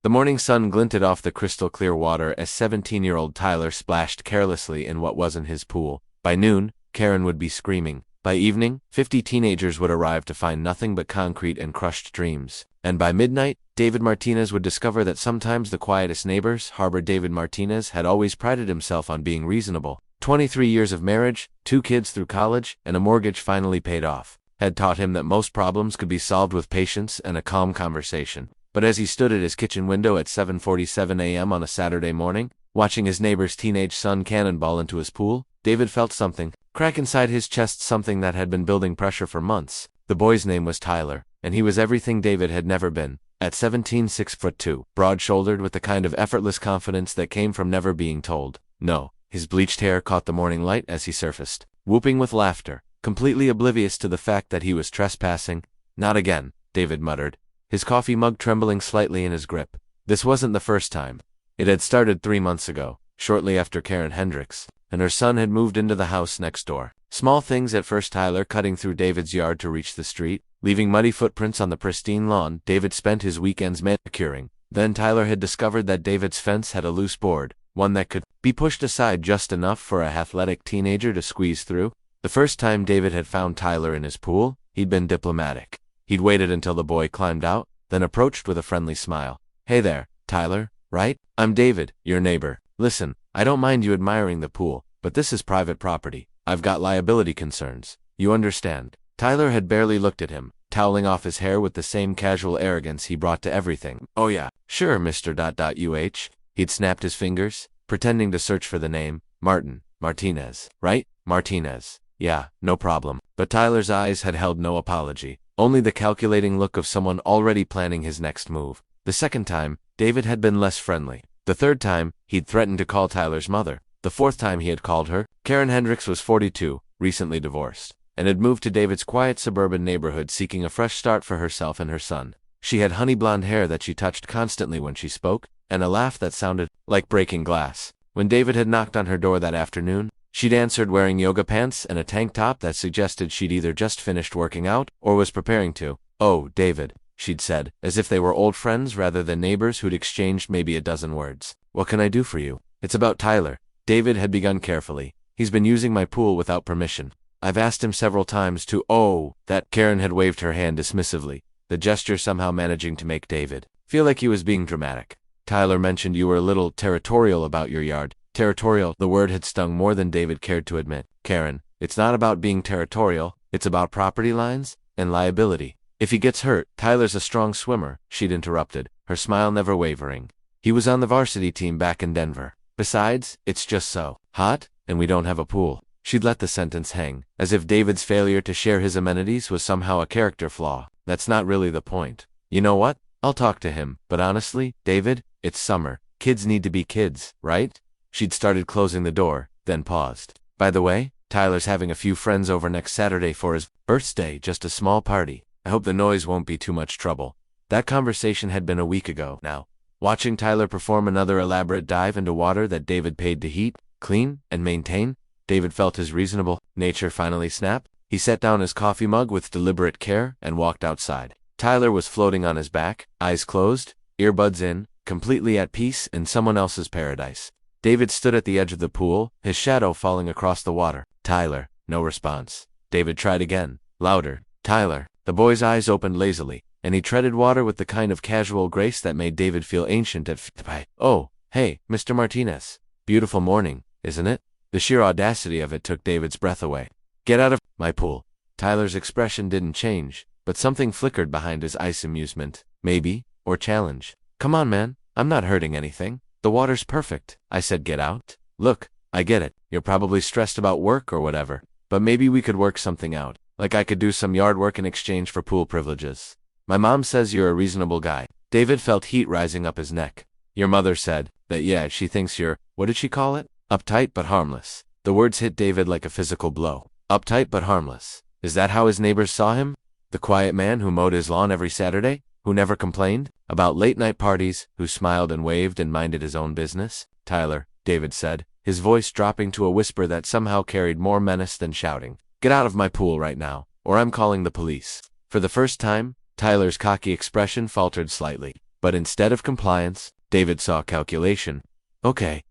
The morning sun glinted off the crystal-clear water as 17-year-old Tyler splashed carelessly in what wasn't his pool. By noon, Karen would be screaming. By evening, 50 teenagers would arrive to find nothing but concrete and crushed dreams. And by midnight, David Martinez would discover that sometimes the quietest neighbors harbored. David Martinez had always prided himself on being reasonable. 23 years of marriage, 2 kids through college, and a mortgage finally paid off had taught him that most problems could be solved with patience and a calm conversation. But as he stood at his kitchen window at 7:47 a.m. on a Saturday morning, watching his neighbor's teenage son cannonball into his pool, David felt something crack inside his chest, something that had been building pressure for months. The boy's name was Tyler, and he was everything David had never been. At 17, 6'2", broad-shouldered with the kind of effortless confidence that came from never being told no. His bleached hair caught the morning light as he surfaced, whooping with laughter, completely oblivious to the fact that he was trespassing. Not again, David muttered, his coffee mug trembling slightly in his grip. This wasn't the first time. It had started 3 months ago, shortly after Karen Hendricks and her son had moved into the house next door. Small things at first: Tyler cutting through David's yard to reach the street, leaving muddy footprints on the pristine lawn David spent his weekends manicuring. Then Tyler had discovered that David's fence had a loose board, one that could be pushed aside just enough for a athletic teenager to squeeze through. The first time David had found Tyler in his pool, he'd been diplomatic. He'd waited until the boy climbed out, then approached with a friendly smile. "Hey there, Tyler, right? I'm David, your neighbor. Listen, I don't mind you admiring the pool, but this is private property. I've got liability concerns. You understand?" Tyler had barely looked at him, toweling off his hair with the same casual arrogance he brought to everything. "Oh yeah, sure, Mr. UH. He'd snapped his fingers, pretending to search for the name. Martinez, right? Martinez. Yeah, no problem." But Tyler's eyes had held no apology, only the calculating look of someone already planning his next move. The second time, David had been less friendly. The third time, he'd threatened to call Tyler's mother. The fourth time he had called her. Karen Hendricks was 42, recently divorced, and had moved to David's quiet suburban neighborhood seeking a fresh start for herself and her son. She had honey blonde hair that she touched constantly when she spoke, and a laugh that sounded like breaking glass. When David had knocked on her door that afternoon, she'd answered wearing yoga pants and a tank top that suggested she'd either just finished working out or was preparing to. "Oh, David," she'd said, as if they were old friends rather than neighbors who'd exchanged maybe a dozen words. "What can I do for you?" "It's about Tyler." David had begun carefully. "He's been using my pool without permission. I've asked him several times to—" "Oh, that—" Karen had waved her hand dismissively, the gesture somehow managing to make David feel like he was being dramatic. "Tyler mentioned you were a little territorial about your yard." Territorial, the word had stung more than David cared to admit. "Karen, it's not about being territorial, it's about property lines and liability. If he gets hurt—" "Tyler's a strong swimmer," she'd interrupted, her smile never wavering. "He was on the varsity team back in Denver. Besides, it's just so hot, and we don't have a pool." She'd let the sentence hang, as if David's failure to share his amenities was somehow a character flaw. "That's not really the point. You know what? I'll talk to him, but honestly, David, it's summer. Kids need to be kids, right?" She'd started closing the door, then paused. "By the way, Tyler's having a few friends over next Saturday for his birthday, just a small party. I hope the noise won't be too much trouble." That conversation had been a week ago now. Watching Tyler perform another elaborate dive into water that David paid to heat, clean, and maintain, David felt his reasonable nature finally snap. He set down his coffee mug with deliberate care and walked outside. Tyler was floating on his back, eyes closed, earbuds in, completely at peace in someone else's paradise. David stood at the edge of the pool, his shadow falling across the water. "Tyler." No response. David tried again, louder. "Tyler." The boy's eyes opened lazily, and he treaded water with the kind of casual grace that made David feel ancient at 50. "Oh, hey, Mr. Martinez. Beautiful morning, isn't it?" The sheer audacity of it took David's breath away. "Get out of my pool." Tyler's expression didn't change, but something flickered behind his ice amusement. Maybe, or challenge. "Come on, man. I'm not hurting anything. The water's perfect." I said get out. "Look, I get it. You're probably stressed about work or whatever, but maybe we could work something out. Like I could do some yard work in exchange for pool privileges. My mom says you're a reasonable guy." David felt heat rising up his neck. "Your mother said that, yeah, she thinks you're—" what did she call it? "Uptight but harmless." The words hit David like a physical blow. Uptight but harmless. Is that how his neighbors saw him? The quiet man who mowed his lawn every Saturday? Who never complained about late-night parties, who smiled and waved and minded his own business? "Tyler," David said, his voice dropping to a whisper that somehow carried more menace than shouting. "Get out of my pool right now, or I'm calling the police." For the first time, Tyler's cocky expression faltered slightly. But instead of compliance, David saw calculation. Okay,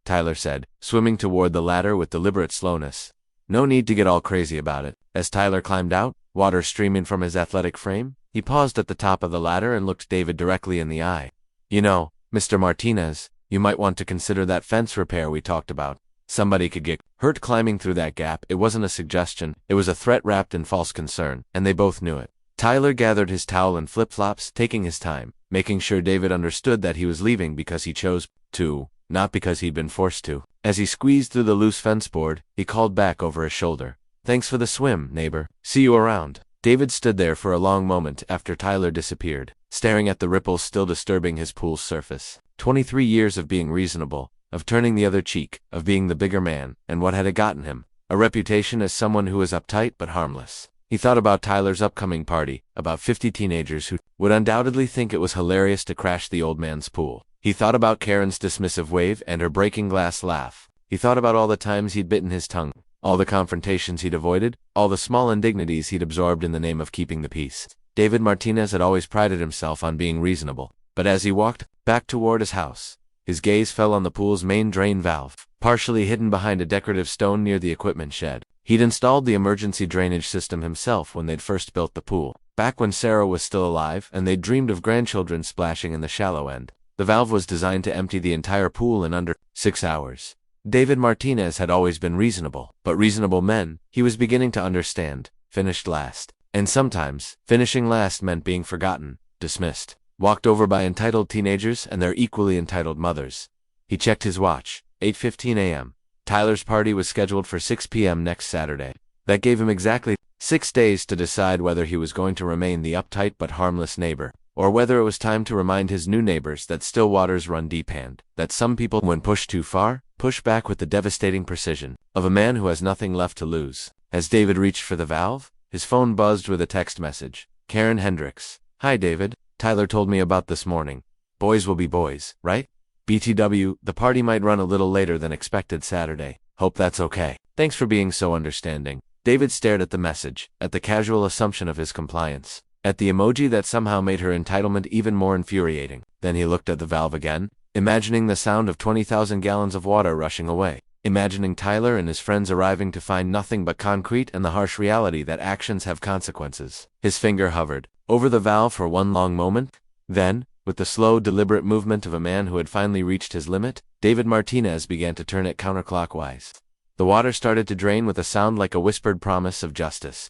Tyler said, swimming toward the ladder with deliberate slowness. No need to get all crazy about it. As Tyler climbed out, water streaming from his athletic frame, he paused at the top of the ladder and looked David directly in the eye. You know, Mr. Martinez, you might want to consider that fence repair we talked about. Somebody could get hurt climbing through that gap. It wasn't a suggestion, it was a threat wrapped in false concern, and they both knew it. Tyler gathered his towel and flip-flops, taking his time, making sure David understood that he was leaving because he chose to, not because he'd been forced to. As he squeezed through the loose fence board, he called back over his shoulder. Thanks for the swim, neighbor. See you around. David stood there for a long moment after Tyler disappeared, staring at the ripples still disturbing his pool's surface. 23 years of being reasonable, of turning the other cheek, of being the bigger man, and what had it gotten him? A reputation as someone who was uptight but harmless. He thought about Tyler's upcoming party, about 50 teenagers who would undoubtedly think it was hilarious to crash the old man's pool. He thought about Karen's dismissive wave and her breaking glass laugh. He thought about all the times he'd bitten his tongue, all the confrontations he'd avoided, all the small indignities he'd absorbed in the name of keeping the peace. David Martinez had always prided himself on being reasonable, but as he walked back toward his house, his gaze fell on the pool's main drain valve, partially hidden behind a decorative stone near the equipment shed. He'd installed the emergency drainage system himself when they'd first built the pool, back when Sarah was still alive and they'd dreamed of grandchildren splashing in the shallow end. The valve was designed to empty the entire pool in under 6 hours. David Martinez had always been reasonable, but reasonable men, he was beginning to understand, finished last. And sometimes, finishing last meant being forgotten, dismissed, walked over by entitled teenagers and their equally entitled mothers. He checked his watch, 8:15 a.m. Tyler's party was scheduled for 6 p.m. next Saturday. That gave him exactly 6 days to decide whether he was going to remain the uptight but harmless neighbor, or whether it was time to remind his new neighbors that still waters run deep and that some people, when pushed too far, push back with the devastating precision of a man who has nothing left to lose. As David reached for the valve, his phone buzzed with a text message. Karen Hendricks. Hi David, Tyler told me about this morning. Boys will be boys, right? BTW, the party might run a little later than expected Saturday. Hope that's okay. Thanks for being so understanding. David stared at the message, at the casual assumption of his compliance, at the emoji that somehow made her entitlement even more infuriating. Then he looked at the valve again, imagining the sound of 20,000 gallons of water rushing away, imagining Tyler and his friends arriving to find nothing but concrete and the harsh reality that actions have consequences. His finger hovered over the valve for one long moment. Then, with the slow, deliberate movement of a man who had finally reached his limit, David Martinez began to turn it counterclockwise. The water started to drain with a sound like a whispered promise of justice.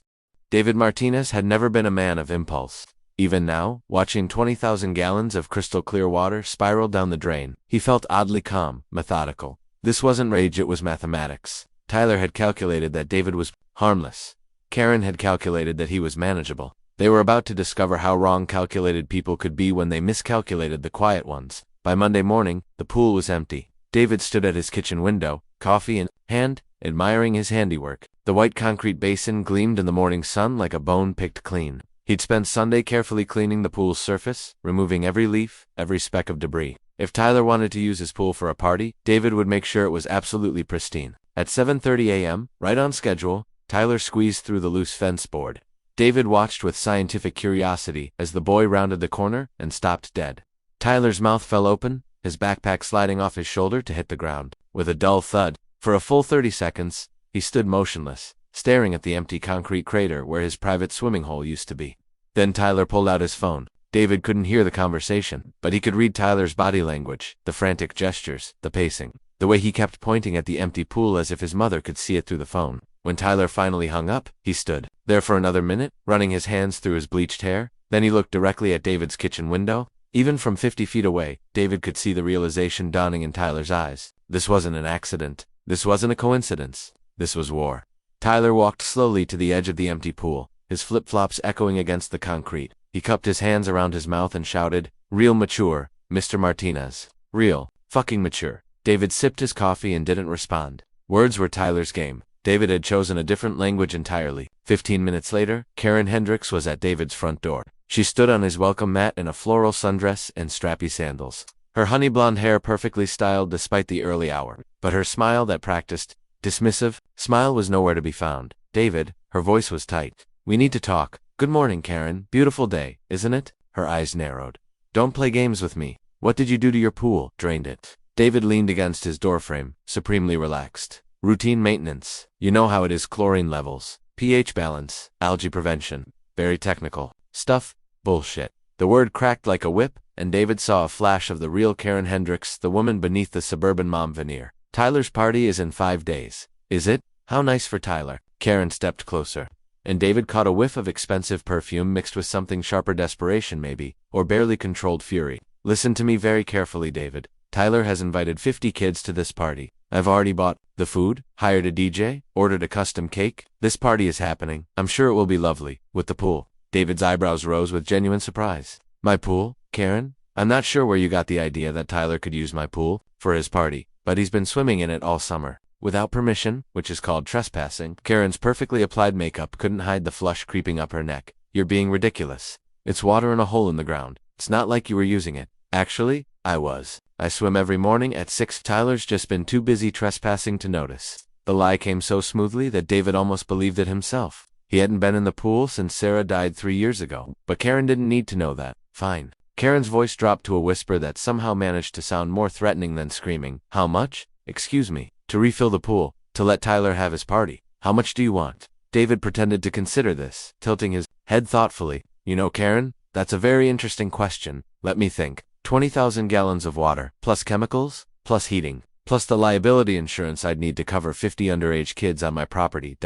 David Martinez had never been a man of impulse. Even now, watching 20,000 gallons of crystal clear water spiral down the drain, he felt oddly calm, methodical. This wasn't rage, it was mathematics. Tyler had calculated that David was harmless. Karen had calculated that he was manageable. They were about to discover how wrong calculated people could be when they miscalculated the quiet ones. By Monday morning, the pool was empty. David stood at his kitchen window, coffee in hand, admiring his handiwork. The white concrete basin gleamed in the morning sun like a bone picked clean. He'd spent Sunday carefully cleaning the pool's surface, removing every leaf, every speck of debris. If Tyler wanted to use his pool for a party, David would make sure it was absolutely pristine. At 7:30 a.m., right on schedule, Tyler squeezed through the loose fence board. David watched with scientific curiosity as the boy rounded the corner and stopped dead. Tyler's mouth fell open, his backpack sliding off his shoulder to hit the ground. With a dull thud, for a full 30 seconds, he stood motionless, staring at the empty concrete crater where his private swimming hole used to be. Then Tyler pulled out his phone. David couldn't hear the conversation, but he could read Tyler's body language, the frantic gestures, the pacing, the way he kept pointing at the empty pool as if his mother could see it through the phone. When Tyler finally hung up, he stood there for another minute, running his hands through his bleached hair. Then he looked directly at David's kitchen window. Even from 50 feet away, David could see the realization dawning in Tyler's eyes. This wasn't an accident. This wasn't a coincidence. This was war. Tyler walked slowly to the edge of the empty pool, his flip-flops echoing against the concrete. He cupped his hands around his mouth and shouted, "Real mature, Mr. Martinez. Real fucking mature." David sipped his coffee and didn't respond. Words were Tyler's game. David had chosen a different language entirely. 15 minutes later, Karen Hendricks was at David's front door. She stood on his welcome mat in a floral sundress and strappy sandals. Her honey blonde hair perfectly styled despite the early hour. But her smile, that practiced, dismissive smile, was nowhere to be found. "David," her voice was tight. "We need to talk." "Good morning, Karen. Beautiful day, isn't it?" Her eyes narrowed. Don't play games with me. What did you do to your pool? Drained it. David leaned against his doorframe, supremely relaxed. Routine maintenance. You know how it is, chlorine levels, pH balance, algae prevention. Very technical stuff. Bullshit. The word cracked like a whip, and David saw a flash of the real Karen Hendricks, the woman beneath the suburban mom veneer. Tyler's party is in 5 days. Is it? How nice for Tyler. Karen stepped closer, and David caught a whiff of expensive perfume mixed with something sharper, desperation maybe, or barely controlled fury. Listen to me very carefully, David. Tyler has invited 50 kids to this party. I've already bought the food, hired a DJ, ordered a custom cake. This party is happening. I'm sure it will be lovely. With the pool. David's eyebrows rose with genuine surprise. My pool, Karen? I'm not sure where you got the idea that Tyler could use my pool for his party, but he's been swimming in it all summer. Without permission, which is called trespassing. Karen's perfectly applied makeup couldn't hide the flush creeping up her neck. You're being ridiculous. It's water in a hole in the ground. It's not like you were using it. Actually, I was. I swim every morning at 6. Tyler's just been too busy trespassing to notice. The lie came so smoothly that David almost believed it himself. He hadn't been in the pool since Sarah died 3 years ago. But Karen didn't need to know that. Fine. Karen's voice dropped to a whisper that somehow managed to sound more threatening than screaming. How much? Excuse me. To refill the pool. To let Tyler have his party. How much do you want? David pretended to consider this, tilting his head thoughtfully. You know, Karen, that's a very interesting question. Let me think. 20,000 gallons of water, plus chemicals, plus heating, plus the liability insurance I'd need to cover 50 underage kids on my property.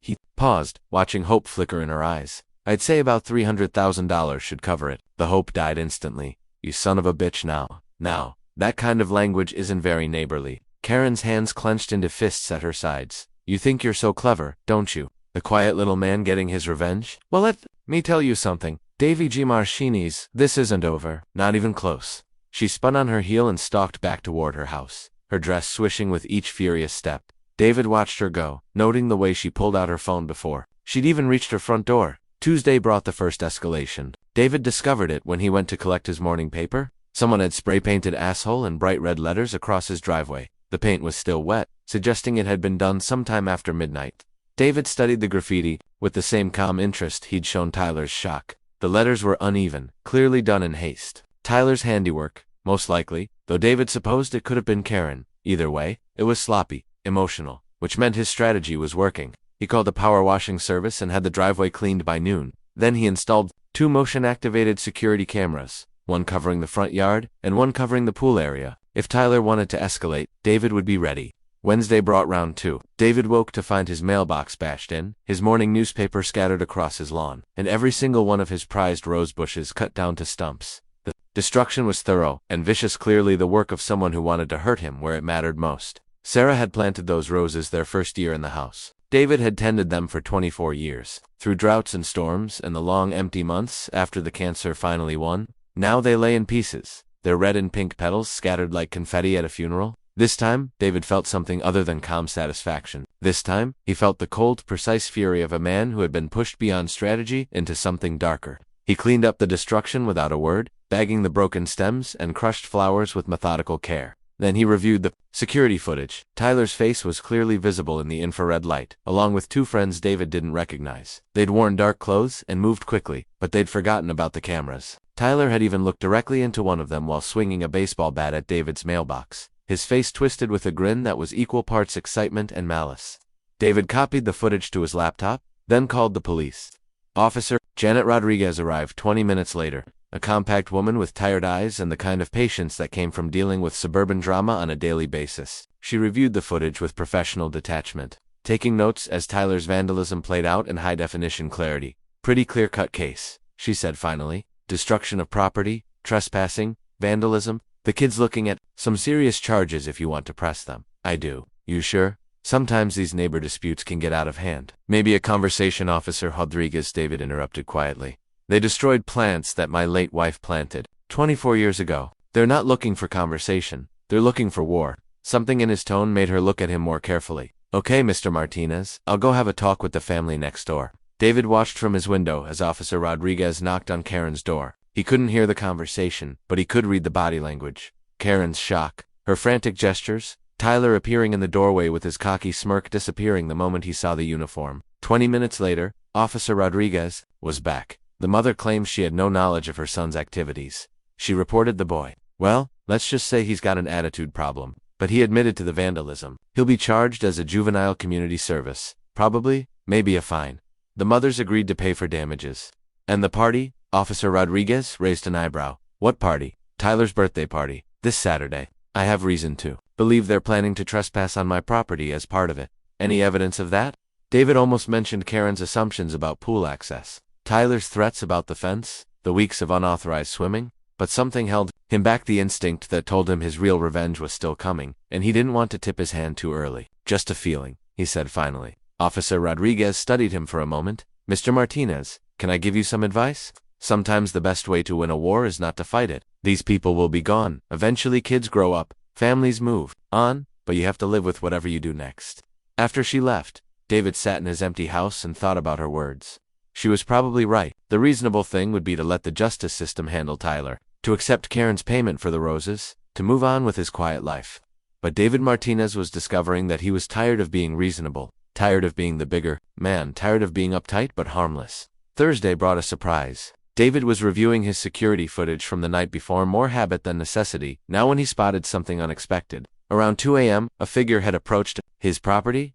He paused, watching hope flicker in her eyes. I'd say about $300,000 should cover it. The hope died instantly. You son of a bitch now. That kind of language isn't very neighborly. Karen's hands clenched into fists at her sides. You think you're so clever, don't you? The quiet little man getting his revenge? Well, let me tell you something. Davy G. Marchinis, this isn't over. Not even close. She spun on her heel and stalked back toward her house, her dress swishing with each furious step. David watched her go, noting the way she pulled out her phone before she'd even reached her front door. Tuesday brought the first escalation. David discovered it when he went to collect his morning paper. Someone had spray-painted asshole in bright red letters across his driveway. The paint was still wet, suggesting it had been done sometime after midnight. David studied the graffiti with the same calm interest he'd shown Tyler's shock. The letters were uneven, clearly done in haste. Tyler's handiwork, most likely, though David supposed it could have been Karen. Either way, it was sloppy, emotional, which meant his strategy was working. He called a power washing service and had the driveway cleaned by noon. Then he installed 2 motion-activated security cameras, one covering the front yard and one covering the pool area. If Tyler wanted to escalate, David would be ready. Wednesday brought round 2. David woke to find his mailbox bashed in, his morning newspaper scattered across his lawn, and every single one of his prized rose bushes cut down to stumps. The destruction was thorough and vicious, clearly the work of someone who wanted to hurt him where it mattered most. Sarah had planted those roses their first year in the house. David had tended them for 24 years. Through droughts and storms and the long empty months after the cancer finally won, now they lay in pieces, their red and pink petals scattered like confetti at a funeral. This time, David felt something other than calm satisfaction. This time, he felt the cold, precise fury of a man who had been pushed beyond strategy into something darker. He cleaned up the destruction without a word, bagging the broken stems and crushed flowers with methodical care. Then he reviewed the security footage. Tyler's face was clearly visible in the infrared light, along with 2 friends David didn't recognize. They'd worn dark clothes and moved quickly, but they'd forgotten about the cameras. Tyler had even looked directly into one of them while swinging a baseball bat at David's mailbox, his face twisted with a grin that was equal parts excitement and malice. David copied the footage to his laptop, then called the police. Officer Janet Rodriguez arrived 20 minutes later, a compact woman with tired eyes and the kind of patience that came from dealing with suburban drama on a daily basis. She reviewed the footage with professional detachment, taking notes as Tyler's vandalism played out in high-definition clarity. Pretty clear-cut case, she said finally. Destruction of property, trespassing, vandalism. The kid's looking at some serious charges if you want to press them. I do. You sure? Sometimes these neighbor disputes can get out of hand. Maybe a conversation, Officer Rodriguez, David interrupted quietly. They destroyed plants that my late wife planted 24 years ago. They're not looking for conversation. They're looking for war. Something in his tone made her look at him more carefully. Okay, Mr. Martinez, I'll go have a talk with the family next door. David watched from his window as Officer Rodriguez knocked on Karen's door. He couldn't hear the conversation, but he could read the body language. Karen's shock, her frantic gestures, Tyler appearing in the doorway with his cocky smirk disappearing the moment he saw the uniform. 20 minutes later, Officer Rodriguez was back. The mother claimed she had no knowledge of her son's activities. she reported the boy. Well, let's just say he's got an attitude problem, but he admitted to the vandalism. He'll be charged as a juvenile community service. Probably, maybe a fine. The mothers agreed to pay for damages. And the party? Officer Rodriguez raised an eyebrow. What party? Tyler's birthday party. This Saturday. I have reason to believe they're planning to trespass on my property as part of it. Any evidence of that? David almost mentioned Karen's assumptions about pool access, Tyler's threats about the fence, the weeks of unauthorized swimming, but something held him back, the instinct that told him his real revenge was still coming, and he didn't want to tip his hand too early. Just a feeling, he said finally. Officer Rodriguez studied him for a moment. Mr. Martinez, can I give you some advice? Sometimes the best way to win a war is not to fight it. These people will be gone. Eventually kids grow up, families move on, but you have to live with whatever you do next. After she left, David sat in his empty house and thought about her words. She was probably right. The reasonable thing would be to let the justice system handle Tyler, to accept Karen's payment for the roses, to move on with his quiet life. But David Martinez was discovering that he was tired of being reasonable, tired of being the bigger man, tired of being uptight but harmless. Thursday brought a surprise. David was reviewing his security footage from the night before, more habit than necessity, now when he spotted something unexpected. Around 2 a.m., a figure had approached his property.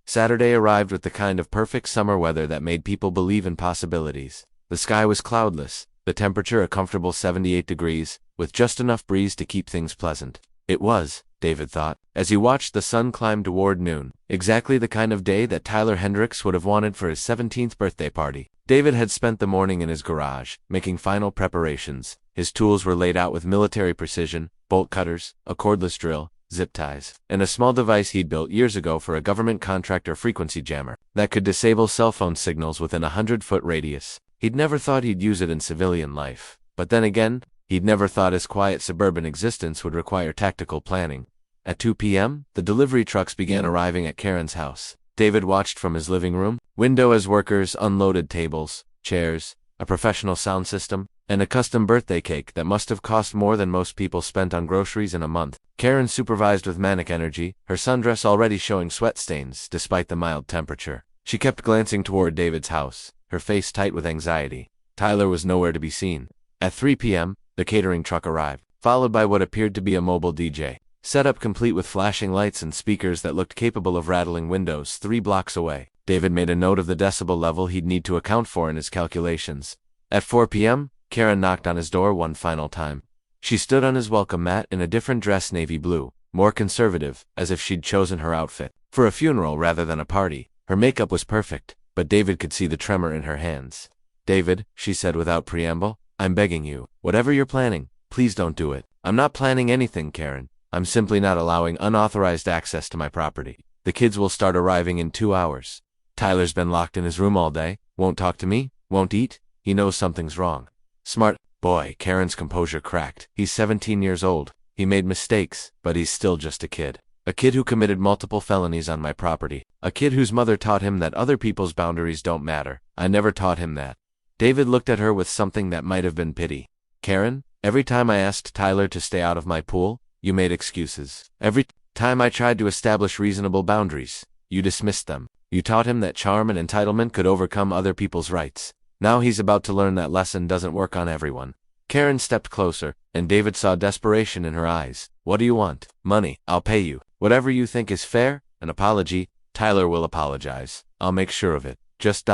Saturday arrived with the kind of perfect summer weather that made people believe in possibilities. The sky was cloudless, the temperature a comfortable 78 degrees, with just enough breeze to keep things pleasant. It was, David thought, as he watched the sun climb toward noon, exactly the kind of day that Tyler Hendricks would have wanted for his 17th birthday party. David had spent the morning in his garage, making final preparations. His tools were laid out with military precision: bolt cutters, a cordless drill, zip ties, and a small device he'd built years ago for a government contractor, frequency jammer, that could disable cell phone signals within a 100-foot radius. He'd never thought he'd use it in civilian life. But then again, he'd never thought his quiet suburban existence would require tactical planning. At 2 p.m., the delivery trucks began arriving at Karen's house. David watched from his living room window as workers unloaded tables, chairs, a professional sound system, and a custom birthday cake that must have cost more than most people spent on groceries in a month. Karen supervised with manic energy, her sundress already showing sweat stains despite the mild temperature. She kept glancing toward David's house, her face tight with anxiety. Tyler was nowhere to be seen. At 3 p.m., the catering truck arrived, followed by what appeared to be a mobile DJ, set up complete with flashing lights and speakers that looked capable of rattling windows 3 blocks away. David made a note of the decibel level he'd need to account for in his calculations. At 4 p.m., Karen knocked on his door one final time. She stood on his welcome mat in a different dress, navy blue, more conservative, as if she'd chosen her outfit for a funeral rather than a party. Her makeup was perfect, but David could see the tremor in her hands. "David," she said without preamble, "I'm begging you, whatever you're planning, please don't do it." "I'm not planning anything, Karen. I'm simply not allowing unauthorized access to my property. The kids will start arriving in 2 hours. Tyler's been locked in his room all day, won't talk to me, won't eat. He knows something's wrong." "Smart boy," Karen's composure cracked. "He's 17 years old. He made mistakes, but he's still just a kid. A kid who committed multiple felonies on my property. A kid whose mother taught him that other people's boundaries don't matter. I never taught him that." David looked at her with something that might have been pity. "Karen, every time I asked Tyler to stay out of my pool, you made excuses. Every time I tried to establish reasonable boundaries, you dismissed them. You taught him that charm and entitlement could overcome other people's rights. Now he's about to learn that lesson doesn't work on everyone." Karen stepped closer, and David saw desperation in her eyes. "What do you want?" "Money. I'll pay you. Whatever you think is fair. An apology. Tyler will apologize. I'll make sure of it. Just ...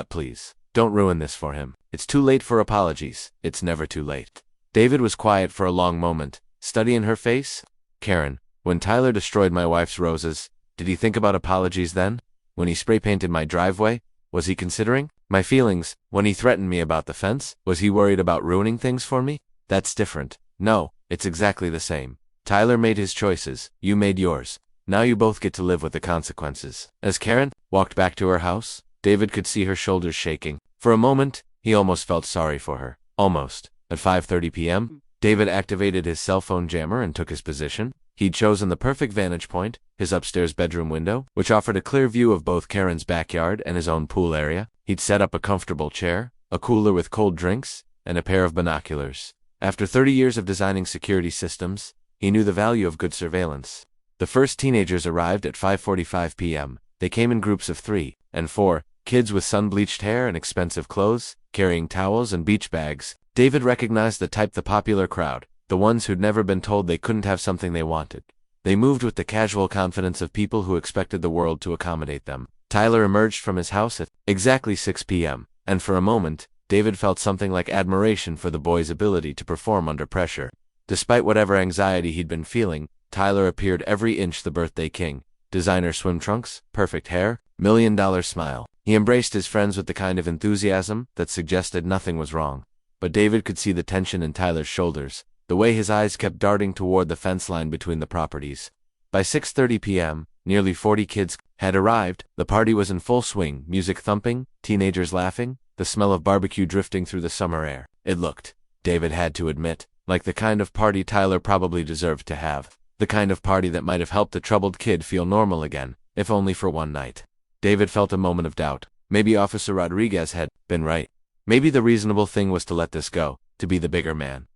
please. Don't ruin this for him. It's too late for apologies. It's never too late." David was quiet for a long moment, studying her face. "Karen, when Tyler destroyed my wife's roses, did he think about apologies then? When he spray-painted my driveway, was he considering my feelings? When he threatened me about the fence, was he worried about ruining things for me? That's different." "No, it's exactly the same. Tyler made his choices, you made yours. Now you both get to live with the consequences." As Karen walked back to her house, David could see her shoulders shaking. For a moment, he almost felt sorry for her. Almost. At 5:30 p.m., David activated his cell phone jammer and took his position. He'd chosen the perfect vantage point, his upstairs bedroom window, which offered a clear view of both Karen's backyard and his own pool area. He'd set up a comfortable chair, a cooler with cold drinks, and a pair of binoculars. After 30 years of designing security systems, he knew the value of good surveillance. The first teenagers arrived at 5:45 p.m. They came in groups of 3 and 4, kids with sun-bleached hair and expensive clothes, carrying towels and beach bags. David recognized the type, the popular crowd, the ones who'd never been told they couldn't have something they wanted. They moved with the casual confidence of people who expected the world to accommodate them. Tyler emerged from his house at exactly 6 p.m., and for a moment, David felt something like admiration for the boy's ability to perform under pressure. Despite whatever anxiety he'd been feeling, Tyler appeared every inch the birthday king. Designer swim trunks, perfect hair, $1 million smile. He embraced his friends with the kind of enthusiasm that suggested nothing was wrong. But David could see the tension in Tyler's shoulders, the way his eyes kept darting toward the fence line between the properties. By 6:30 p.m., nearly 40 kids had arrived. The party was in full swing, music thumping, teenagers laughing, the smell of barbecue drifting through the summer air. It looked, David had to admit, like the kind of party Tyler probably deserved to have. The kind of party that might have helped a troubled kid feel normal again, if only for one night. David felt a moment of doubt. Maybe Officer Rodriguez had been right. Maybe the reasonable thing was to let this go, to be the bigger man.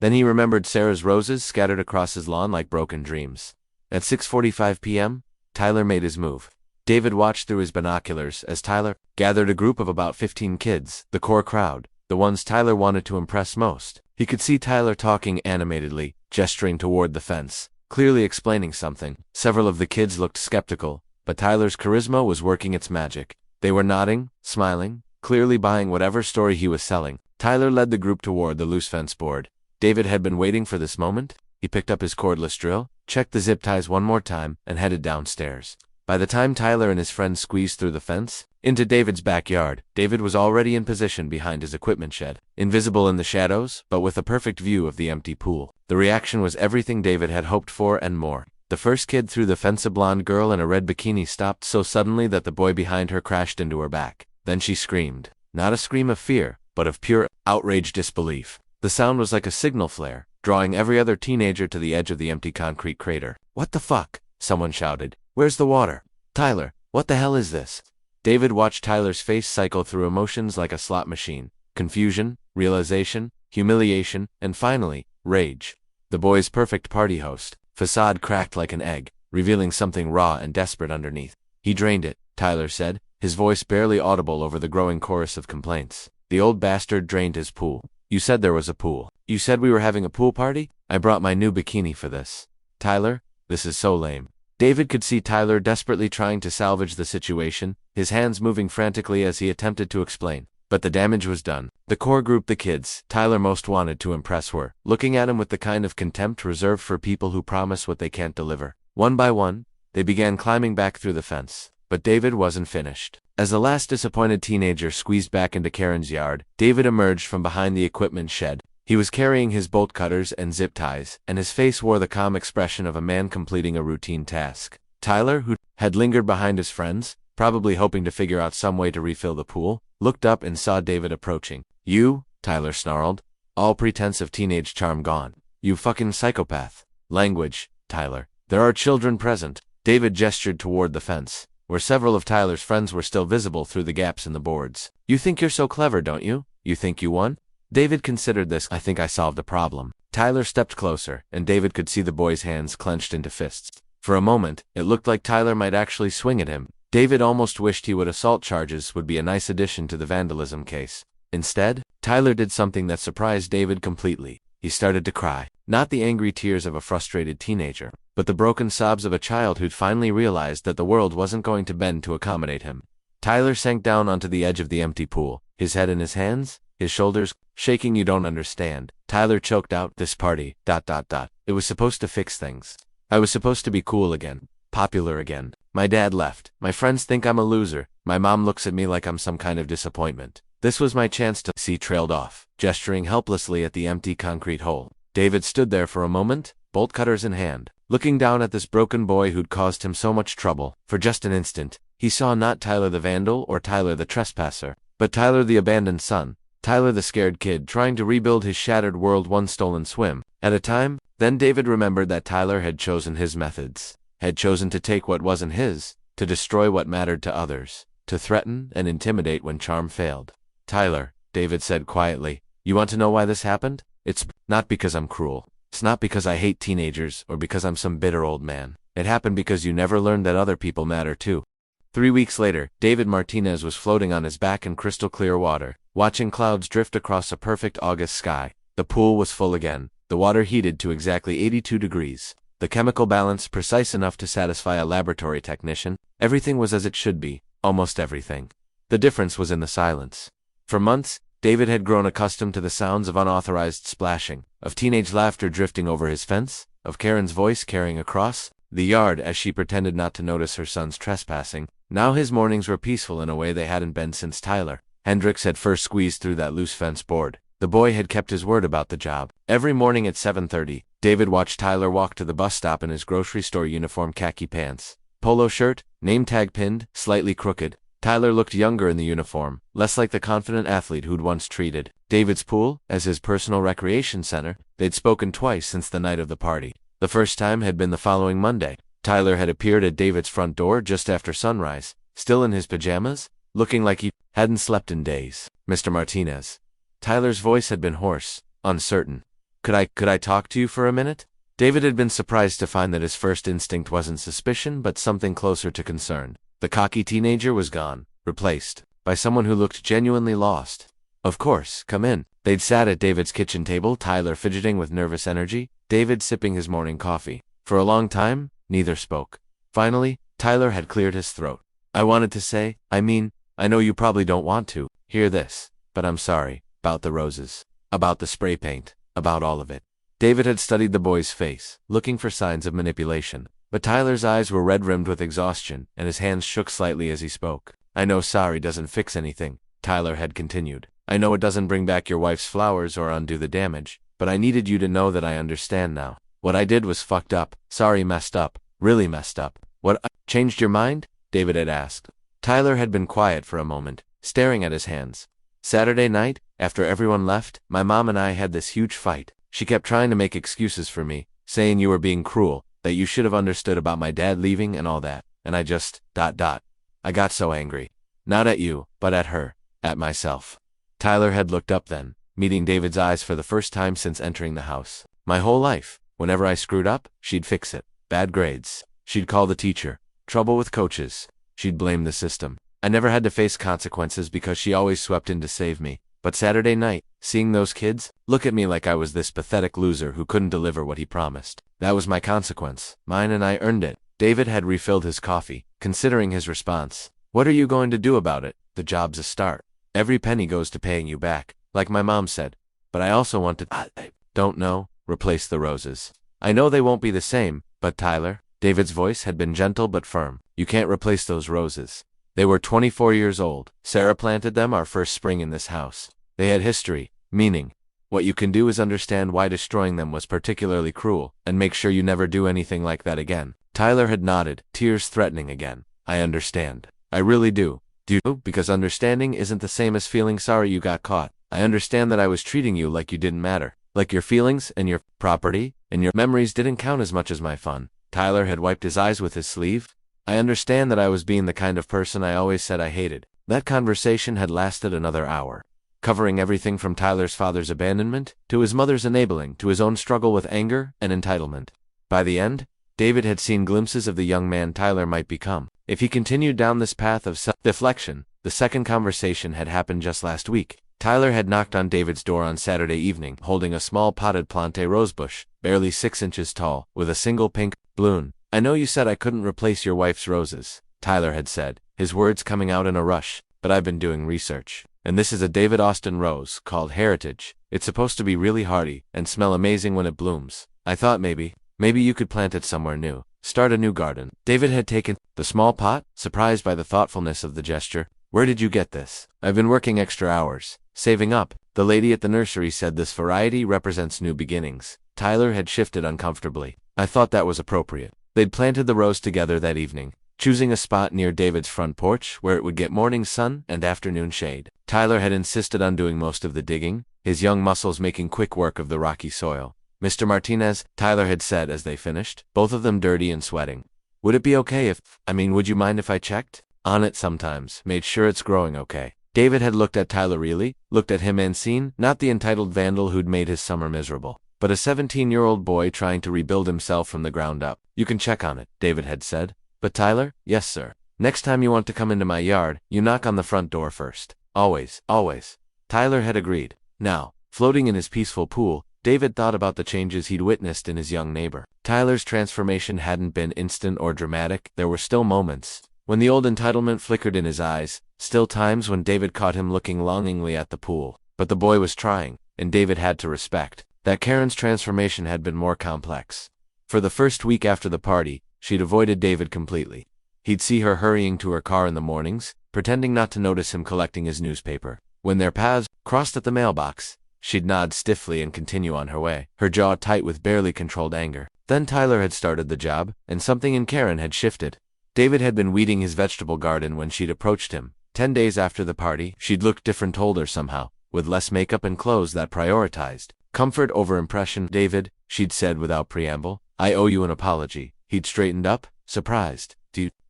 Then he remembered Sarah's roses scattered across his lawn like broken dreams. At 6:45 p.m., Tyler made his move. David watched through his binoculars as Tyler gathered a group of about 15 kids, the core crowd, the ones Tyler wanted to impress most. He could see Tyler talking animatedly, gesturing toward the fence, clearly explaining something. Several of the kids looked skeptical, but Tyler's charisma was working its magic. They were nodding, smiling, clearly buying whatever story he was selling. Tyler led the group toward the loose fence board. David had been waiting for this moment. He picked up his cordless drill, checked the zip ties one more time, and headed downstairs. By the time Tyler and his friends squeezed through the fence into David's backyard, David was already in position behind his equipment shed, invisible in the shadows, but with a perfect view of the empty pool. The reaction was everything David had hoped for and more. The first kid through the fence, a blonde girl in a red bikini, stopped so suddenly that the boy behind her crashed into her back. Then she screamed. Not a scream of fear, but of pure, outraged disbelief. The sound was like a signal flare, drawing every other teenager to the edge of the empty concrete crater. "What the fuck?" someone shouted. "Where's the water? Tyler, what the hell is this?" David watched Tyler's face cycle through emotions like a slot machine. Confusion, realization, humiliation, and finally, rage. The boy's perfect party host facade cracked like an egg, revealing something raw and desperate underneath. "He drained it," Tyler said, his voice barely audible over the growing chorus of complaints. "The old bastard drained his pool. You said there was a pool. You said we were having a pool party? I brought my new bikini for this. Tyler, this is so lame." David could see Tyler desperately trying to salvage the situation, his hands moving frantically as he attempted to explain. But the damage was done. The core group, the kids Tyler most wanted to impress, were looking at him with the kind of contempt reserved for people who promise what they can't deliver. One by one, they began climbing back through the fence. But David wasn't finished. As the last disappointed teenager squeezed back into Karen's yard, David emerged from behind the equipment shed. He was carrying his bolt cutters and zip ties, and his face wore the calm expression of a man completing a routine task. Tyler, who had lingered behind his friends, probably hoping to figure out some way to refill the pool, looked up and saw David approaching. "You," Tyler snarled, all pretense of teenage charm gone. "You fucking psychopath." "Language, Tyler. There are children present." David gestured toward the fence, where several of Tyler's friends were still visible through the gaps in the boards. "You think you're so clever, don't you? You think you won?" David considered this. "I think I solved a problem." Tyler stepped closer, and David could see the boy's hands clenched into fists. For a moment, it looked like Tyler might actually swing at him. David almost wished assault charges would be a nice addition to the vandalism case. Instead, Tyler did something that surprised David completely. He started to cry. Not the angry tears of a frustrated teenager, but the broken sobs of a child who'd finally realized that the world wasn't going to bend to accommodate him. Tyler sank down onto the edge of the empty pool, his head in his hands, his shoulders shaking. "You don't understand." Tyler choked out, "This party, ... It was supposed to fix things. I was supposed to be cool again, popular again. My dad left. My friends think I'm a loser. My mom looks at me like I'm some kind of disappointment. This was my chance to..." He trailed off, gesturing helplessly at the empty concrete hole. David stood there for a moment, bolt cutters in hand, looking down at this broken boy who'd caused him so much trouble. For just an instant, he saw not Tyler the vandal or Tyler the trespasser, but Tyler the abandoned son, Tyler the scared kid trying to rebuild his shattered world one stolen swim at a time. Then David remembered that Tyler had chosen his methods, had chosen to take what wasn't his, to destroy what mattered to others, to threaten and intimidate when charm failed. "Tyler," David said quietly, "you want to know why this happened? It's not because I'm cruel. It's not because I hate teenagers or because I'm some bitter old man. It happened because you never learned that other people matter too." 3 weeks later, David Martinez was floating on his back in crystal clear water. watching clouds drift across a perfect August sky. The pool was full again, the water heated to exactly 82 degrees, the chemical balance precise enough to satisfy a laboratory technician. Everything was as it should be, almost everything. The difference was in the silence. For months, David had grown accustomed to the sounds of unauthorized splashing, of teenage laughter drifting over his fence, of Karen's voice carrying across the yard as she pretended not to notice her son's trespassing. Now his mornings were peaceful in a way they hadn't been since Tyler Hendricks had first squeezed through that loose fence board. The boy had kept his word about the job. Every morning at 7:30, David watched Tyler walk to the bus stop in his grocery store uniform, khaki pants, polo shirt, name tag pinned, slightly crooked. Tyler looked younger in the uniform, less like the confident athlete who'd once treated David's pool as his personal recreation center. They'd spoken twice since the night of the party. The first time had been the following Monday. Tyler had appeared at David's front door just after sunrise, still in his pajamas, looking like he hadn't slept in days. "Mr. Martinez." Tyler's voice had been hoarse, uncertain. Could I talk to you for a minute?" David had been surprised to find that his first instinct wasn't suspicion but something closer to concern. The cocky teenager was gone, replaced by someone who looked genuinely lost. "Of course, come in." They'd sat at David's kitchen table, Tyler fidgeting with nervous energy, David sipping his morning coffee. For a long time, neither spoke. Finally, Tyler had cleared his throat. "I wanted to say, I know you probably don't want to hear this, but I'm sorry, about the roses, about the spray paint, about all of it." David had studied the boy's face, looking for signs of manipulation. But Tyler's eyes were red-rimmed with exhaustion, and his hands shook slightly as he spoke. "I know sorry doesn't fix anything," Tyler had continued. "I know it doesn't bring back your wife's flowers or undo the damage, but I needed you to know that I understand now. What I did was fucked up. Sorry, messed up. Really messed up." "What, changed your mind?" David had asked. Tyler had been quiet for a moment, staring at his hands. "Saturday night, after everyone left, my mom and I had this huge fight. She kept trying to make excuses for me, saying you were being cruel, that you should have understood about my dad leaving and all that, and I just, I got so angry. Not at you, but at her, at myself." Tyler had looked up then, meeting David's eyes for the first time since entering the house. "My whole life, whenever I screwed up, she'd fix it. Bad grades, she'd call the teacher. Trouble with coaches, she'd blame the system. I never had to face consequences because she always swept in to save me. But Saturday night, seeing those kids look at me like I was this pathetic loser who couldn't deliver what he promised, that was my consequence. Mine, and I earned it." David had refilled his coffee, considering his response. "What are you going to do about it? The job's a start. Every penny goes to paying you back, like my mom said. But I also want to—" "I don't know," replace the roses. "I know they won't be the same, but Tyler," David's voice had been gentle but firm, "you can't replace those roses. They were 24 years old. Sarah planted them our first spring in this house. They had history, meaning. What you can do is understand why destroying them was particularly cruel, and make sure you never do anything like that again." Tyler had nodded, tears threatening again. "I understand. I really do." "Do you? Because understanding isn't the same as feeling sorry you got caught. I understand that I was treating you like you didn't matter, like your feelings and your property and your memories didn't count as much as my fun." Tyler had wiped his eyes with his sleeve. "I understand that I was being the kind of person I always said I hated." That conversation had lasted another hour, covering everything from Tyler's father's abandonment, to his mother's enabling, to his own struggle with anger and entitlement. By the end, David had seen glimpses of the young man Tyler might become, if he continued down this path of self-deflection. The second conversation had happened just last week. Tyler had knocked on David's door on Saturday evening, holding a small potted plante rosebush, barely 6 inches tall, with a single pink bloom. "I know you said I couldn't replace your wife's roses," Tyler had said, his words coming out in a rush, "but I've been doing research. And this is a David Austin rose, called Heritage. It's supposed to be really hardy, and smell amazing when it blooms. I thought maybe you could plant it somewhere new. Start a new garden." David had taken the small pot, surprised by the thoughtfulness of the gesture. "Where did you get this?" "I've been working extra hours, saving up. The lady at the nursery said this variety represents new beginnings." Tyler had shifted uncomfortably. "I thought that was appropriate." They'd planted the rose together that evening, choosing a spot near David's front porch where it would get morning sun and afternoon shade. Tyler had insisted on doing most of the digging, his young muscles making quick work of the rocky soil. "Mr. Martinez," Tyler had said as they finished, both of them dirty and sweating. "Would it be okay if, would you mind if I checked on it sometimes, made sure it's growing okay?" David had looked at Tyler really, looked at him and seen, not the entitled vandal who'd made his summer miserable, but a 17-year-old boy trying to rebuild himself from the ground up. "You can check on it," David had said. "But Tyler?" "Yes, sir. Next time you want to come into my yard, you knock on the front door first. Always, always." Tyler had agreed. Now, floating in his peaceful pool, David thought about the changes he'd witnessed in his young neighbor. Tyler's transformation hadn't been instant or dramatic. There were still moments when the old entitlement flickered in his eyes, still times when David caught him looking longingly at the pool. But the boy was trying, and David had to respect that Karen's transformation had been more complex. For the first week after the party, she'd avoided David completely. He'd see her hurrying to her car in the mornings, pretending not to notice him collecting his newspaper. When their paths crossed at the mailbox, she'd nod stiffly and continue on her way, her jaw tight with barely controlled anger. Then Tyler had started the job, and something in Karen had shifted. David had been weeding his vegetable garden when she'd approached him. 10 days after the party, she'd looked different, older somehow, with less makeup and clothes that prioritized comfort over impression. "David," she'd said without preamble, "I owe you an apology." He'd straightened up, surprised.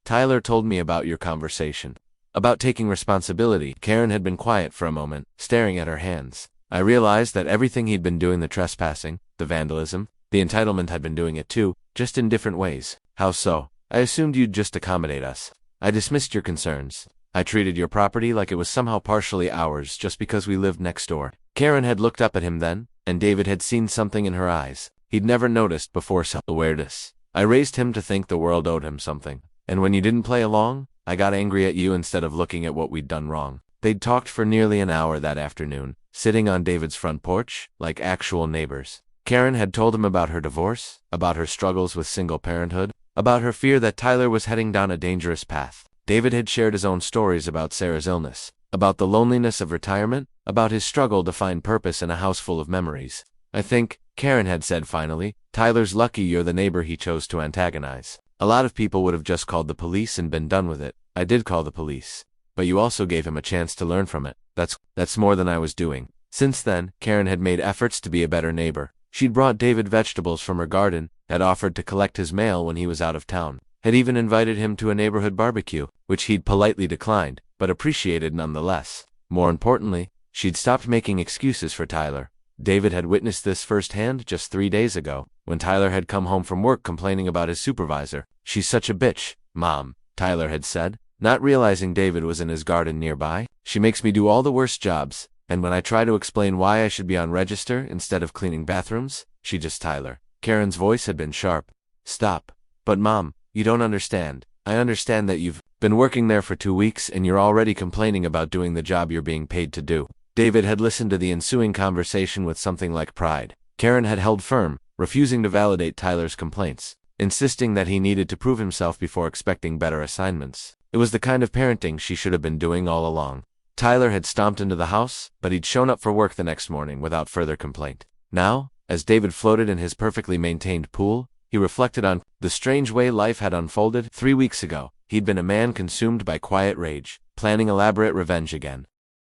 Tyler told me about your conversation about taking responsibility." Karen had been quiet for a moment, staring at her hands. "I realized that everything he'd been doing, the trespassing, the vandalism, the entitlement, had been doing it too, just in different ways." "How so?" "I assumed you'd just accommodate us. I dismissed your concerns. I treated your property like it was somehow partially ours just because we lived next door." Karen had looked up at him then, and David had seen something in her eyes he'd never noticed before: self-awareness. "I raised him to think the world owed him something. And when you didn't play along, I got angry at you instead of looking at what we'd done wrong." They'd talked for nearly an hour that afternoon, sitting on David's front porch, like actual neighbors. Karen had told him about her divorce, about her struggles with single parenthood, about her fear that Tyler was heading down a dangerous path. David had shared his own stories about Sarah's illness, about the loneliness of retirement, about his struggle to find purpose in a house full of memories. "I think," Karen had said finally, "Tyler's lucky you're the neighbor he chose to antagonize. A lot of people would have just called the police and been done with it." "I did call the police. But you also gave him a chance to learn from it." That's more than I was doing." Since then, Karen had made efforts to be a better neighbor. She'd brought David vegetables from her garden, had offered to collect his mail when he was out of town, had even invited him to a neighborhood barbecue, which he'd politely declined, but appreciated nonetheless. More importantly, she'd stopped making excuses for Tyler. David had witnessed this firsthand just 3 days ago, when Tyler had come home from work complaining about his supervisor. "She's such a bitch, Mom," Tyler had said, not realizing David was in his garden nearby. "She makes me do all the worst jobs, and when I try to explain why I should be on register instead of cleaning bathrooms, she just..." Tyler. Karen's voice had been sharp. "Stop." "But Mom, you don't understand. I understand that you've been working there for 2 weeks and you're already complaining about doing the job you're being paid to do." David had listened to the ensuing conversation with something like pride. Karen had held firm, refusing to validate Tyler's complaints, insisting that he needed to prove himself before expecting better assignments. It was the kind of parenting she should have been doing all along. Tyler had stomped into the house, but he'd shown up for work the next morning without further complaint. Now, as David floated in his perfectly maintained pool, he reflected on the strange way life had unfolded. 3 weeks ago, he'd been a man consumed by quiet rage, planning elaborate revenge again.